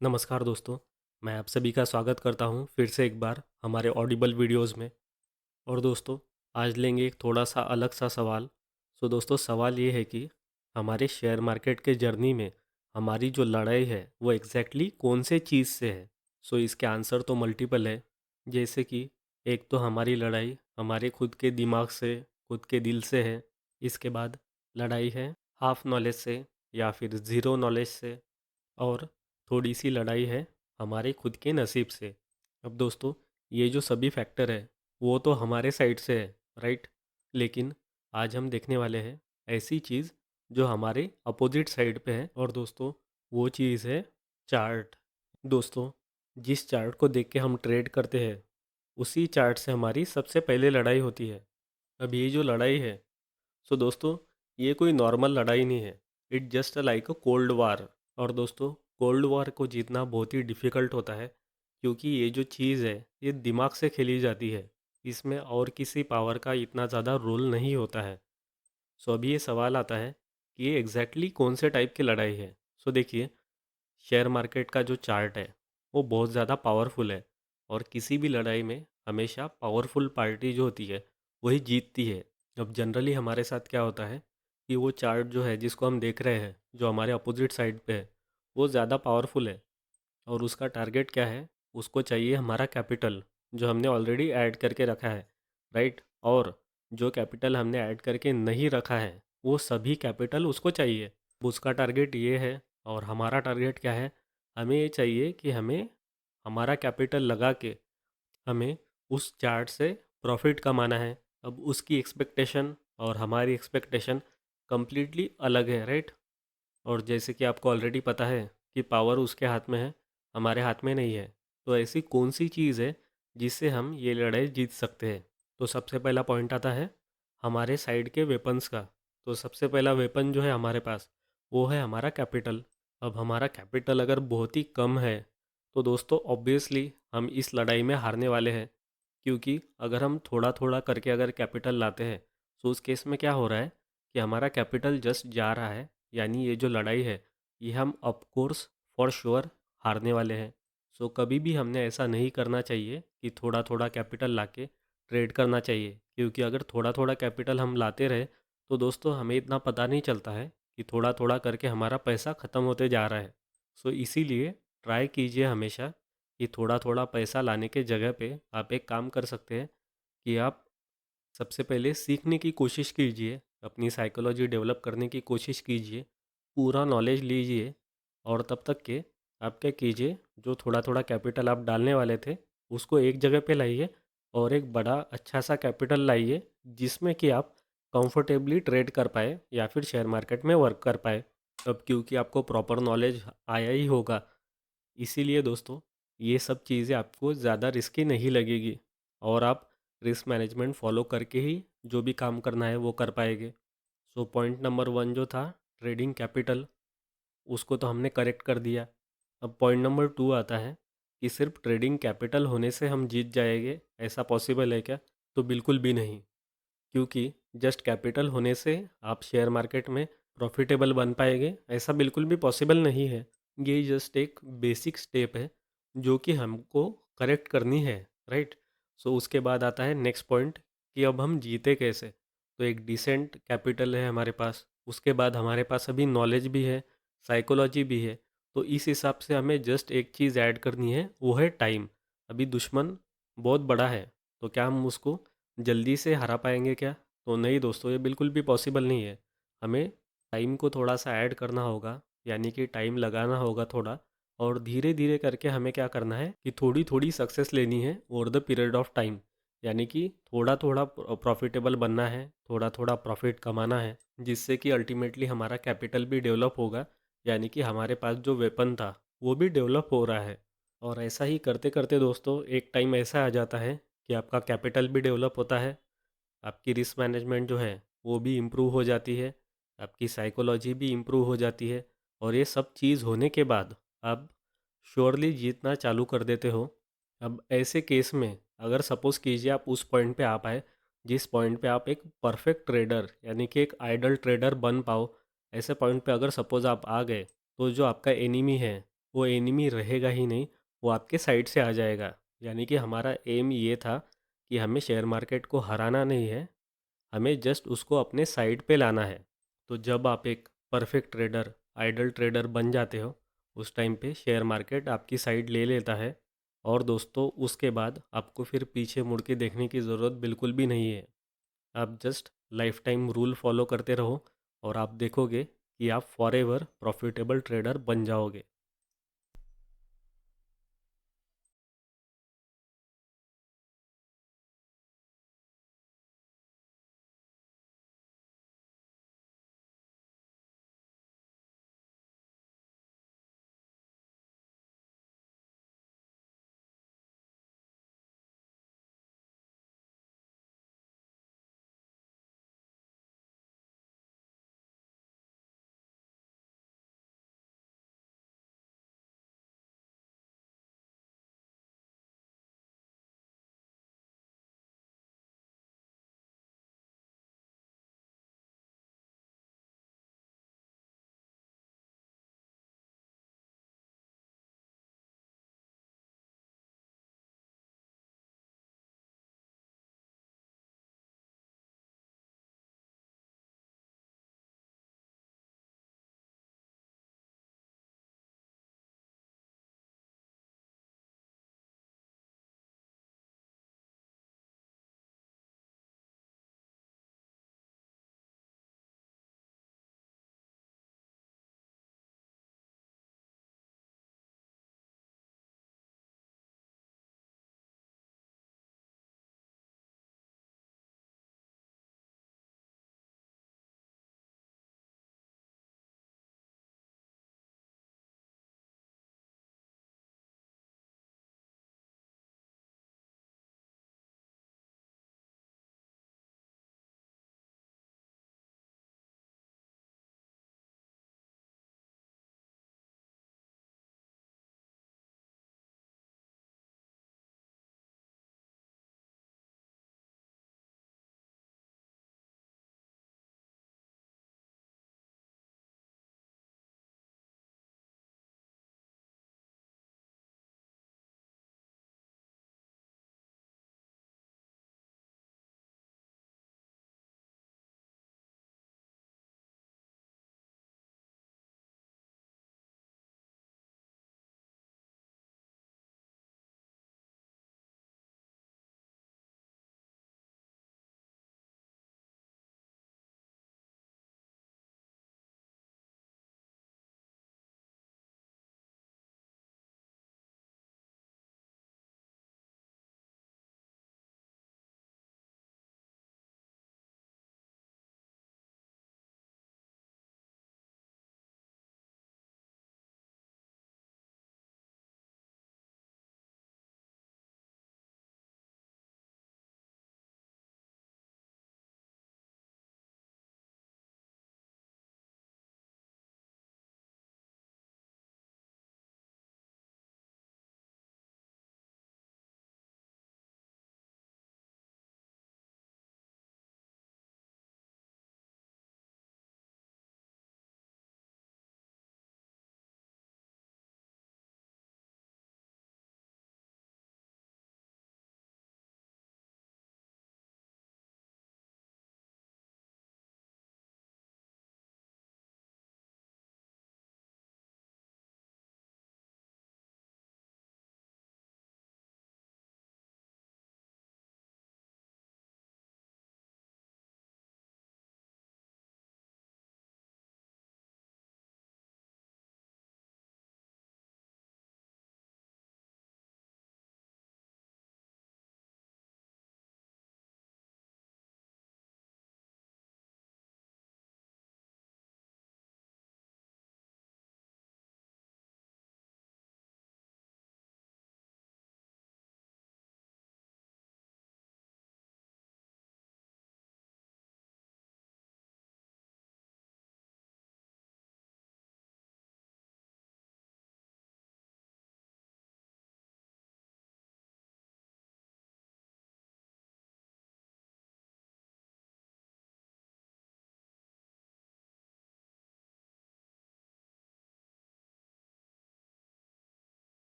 नमस्कार दोस्तों, मैं आप सभी का स्वागत करता हूं फिर से एक बार हमारे ऑडिबल वीडियोस में। और दोस्तों, आज लेंगे एक थोड़ा सा अलग सा सवाल। सो दोस्तों, सवाल ये है कि हमारे शेयर मार्केट के जर्नी में हमारी जो लड़ाई है वो एग्जैक्टली कौन से चीज़ से है। सो इसके आंसर तो मल्टीपल है। जैसे कि एक तो हमारी लड़ाई हमारे खुद के दिमाग से, खुद के दिल से है। इसके बाद लड़ाई है हाफ नॉलेज से या फिर ज़ीरो नॉलेज से। और थोड़ी सी लड़ाई है हमारे खुद के नसीब से। अब दोस्तों, ये जो सभी फैक्टर है वो तो हमारे साइड से है, राइट। लेकिन आज हम देखने वाले हैं ऐसी चीज़ जो हमारे अपोजिट साइड पे है। और दोस्तों, वो चीज़ है चार्ट। दोस्तों, जिस चार्ट को देख के हम ट्रेड करते हैं उसी चार्ट से हमारी सबसे पहले लड़ाई होती है। अब ये जो लड़ाई है, सो दोस्तों, ये कोई नॉर्मल लड़ाई नहीं है। It just like a cold war. और दोस्तों, कोल्ड वॉर को जीतना बहुत ही डिफ़िकल्ट होता है, क्योंकि ये जो चीज़ है ये दिमाग से खेली जाती है। इसमें और किसी पावर का इतना ज़्यादा रोल नहीं होता है। सो अभी ये सवाल आता है कि ये एग्जैक्टली कौन से टाइप की लड़ाई है। सो देखिए, शेयर मार्केट का जो चार्ट है वो बहुत ज़्यादा पावरफुल है। और किसी भी लड़ाई में हमेशा पावरफुल पार्टी जो होती है वही जीतती है। अब जनरली हमारे साथ क्या होता है कि वो चार्ट जो है जिसको हम देख रहे हैं, जो हमारे अपोजिट साइड पे है, वो ज़्यादा पावरफुल है। और उसका टारगेट क्या है? उसको चाहिए हमारा कैपिटल, जो हमने ऑलरेडी ऐड करके रखा है, राइट। और जो कैपिटल हमने ऐड करके नहीं रखा है वो सभी कैपिटल उसको चाहिए। उसका टारगेट ये है। और हमारा टारगेट क्या है? हमें ये चाहिए कि हमें हमारा कैपिटल लगा के हमें उस चार्ट से प्रॉफिट कमाना है। अब उसकी एक्सपेक्टेशन और हमारी एक्सपेक्टेशन कंप्लीटली अलग है, राइट। और जैसे कि आपको ऑलरेडी पता है कि पावर उसके हाथ में है, हमारे हाथ में नहीं है। तो ऐसी कौन सी चीज़ है जिससे हम ये लड़ाई जीत सकते हैं? तो सबसे पहला पॉइंट आता है हमारे साइड के वेपन्स का। तो सबसे पहला वेपन जो है हमारे पास, वो है हमारा कैपिटल। अब हमारा कैपिटल अगर बहुत ही कम है तो दोस्तों ऑब्वियसली हम इस लड़ाई में हारने वाले हैं। क्योंकि अगर हम थोड़ा थोड़ा करके अगर कैपिटल लाते हैं तो उस केस में क्या हो रहा है कि हमारा कैपिटल जस्ट जा रहा है। यानी ये जो लड़ाई है ये हम ऑफ कोर्स फॉर श्योर हारने वाले हैं। सो कभी भी हमने ऐसा नहीं करना चाहिए कि थोड़ा थोड़ा कैपिटल लाके ट्रेड करना चाहिए। क्योंकि अगर थोड़ा थोड़ा कैपिटल हम लाते रहे तो दोस्तों हमें इतना पता नहीं चलता है कि थोड़ा थोड़ा करके हमारा पैसा ख़त्म होते जा रहा है। सो इसीलिए ट्राई कीजिए हमेशा कि थोड़ा थोड़ा पैसा लाने के जगह पे आप एक काम कर सकते हैं कि आप सबसे पहले सीखने की कोशिश कीजिए, अपनी साइकोलॉजी डेवलप करने की कोशिश कीजिए, पूरा नॉलेज लीजिए। और तब तक के आप क्या कीजिए, जो थोड़ा थोड़ा कैपिटल आप डालने वाले थे उसको एक जगह पे लाइए और एक बड़ा अच्छा सा कैपिटल लाइए जिसमें कि आप कंफर्टेबली ट्रेड कर पाए या फिर शेयर मार्केट में वर्क कर पाए। अब क्योंकि आपको प्रॉपर नॉलेज आया ही होगा, इसीलिए दोस्तों ये सब चीज़ें आपको ज़्यादा रिस्की नहीं लगेगी। और आप रिस्क मैनेजमेंट फॉलो करके ही जो भी काम करना है वो कर पाएंगे। सो पॉइंट नंबर वन जो था ट्रेडिंग कैपिटल, उसको तो हमने करेक्ट कर दिया। अब पॉइंट नंबर टू आता है कि सिर्फ ट्रेडिंग कैपिटल होने से हम जीत जाएंगे, ऐसा पॉसिबल है क्या? तो बिल्कुल भी नहीं। क्योंकि जस्ट कैपिटल होने से आप शेयर मार्केट में प्रॉफिटेबल बन पाएंगे ऐसा बिल्कुल भी पॉसिबल नहीं है। ये जस्ट एक बेसिक स्टेप है जो कि हमको करेक्ट करनी है, राइट। सो उसके बाद आता है नेक्स्ट पॉइंट कि अब हम जीते कैसे। तो एक डिसेंट कैपिटल है हमारे पास, उसके बाद हमारे पास अभी नॉलेज भी है, साइकोलॉजी भी है। तो इस हिसाब से हमें जस्ट एक चीज़ ऐड करनी है, वो है टाइम। अभी दुश्मन बहुत बड़ा है, तो क्या हम उसको जल्दी से हरा पाएंगे क्या? तो नहीं दोस्तों, ये बिल्कुल भी पॉसिबल नहीं है। हमें टाइम को थोड़ा सा ऐड करना होगा, यानी कि टाइम लगाना होगा थोड़ा। और धीरे धीरे करके हमें क्या करना है कि थोड़ी थोड़ी सक्सेस लेनी है over the period of time. यानी कि थोड़ा थोड़ा प्रॉफिटेबल बनना है, थोड़ा थोड़ा प्रॉफिट कमाना है, जिससे कि अल्टीमेटली हमारा कैपिटल भी डेवलप होगा। यानी कि हमारे पास जो वेपन था वो भी डेवलप हो रहा है। और ऐसा ही करते करते दोस्तों एक टाइम ऐसा आ जाता है कि आपका कैपिटल भी डेवलप होता है, आपकी रिस्क मैनेजमेंट जो है वो भी इम्प्रूव हो जाती है, आपकी साइकोलॉजी भी इम्प्रूव हो जाती है। और ये सब चीज़ होने के बाद आप श्योरली जीतना चालू कर देते हो। अब ऐसे केस में अगर सपोज़ कीजिए आप उस पॉइंट पे आ पाए जिस पॉइंट पे आप एक परफेक्ट ट्रेडर यानी कि एक आइडल ट्रेडर बन पाओ, ऐसे पॉइंट पे अगर सपोज़ आप आ गए, तो जो आपका एनिमी है वो एनिमी रहेगा ही नहीं, वो आपके साइड से आ जाएगा। यानी कि हमारा एम ये था कि हमें शेयर मार्केट को हराना नहीं है, हमें जस्ट उसको अपने साइड पे लाना है। तो जब आप एक परफेक्ट ट्रेडर, आइडल ट्रेडर बन जाते हो, उस टाइम पे शेयर मार्केट आपकी साइड ले लेता है। और दोस्तों, उसके बाद आपको फिर पीछे मुड़ के देखने की ज़रूरत बिल्कुल भी नहीं है। आप just life time rule follow करते रहो और आप देखोगे कि आप फॉरएवर प्रॉफिटेबल ट्रेडर बन जाओगे।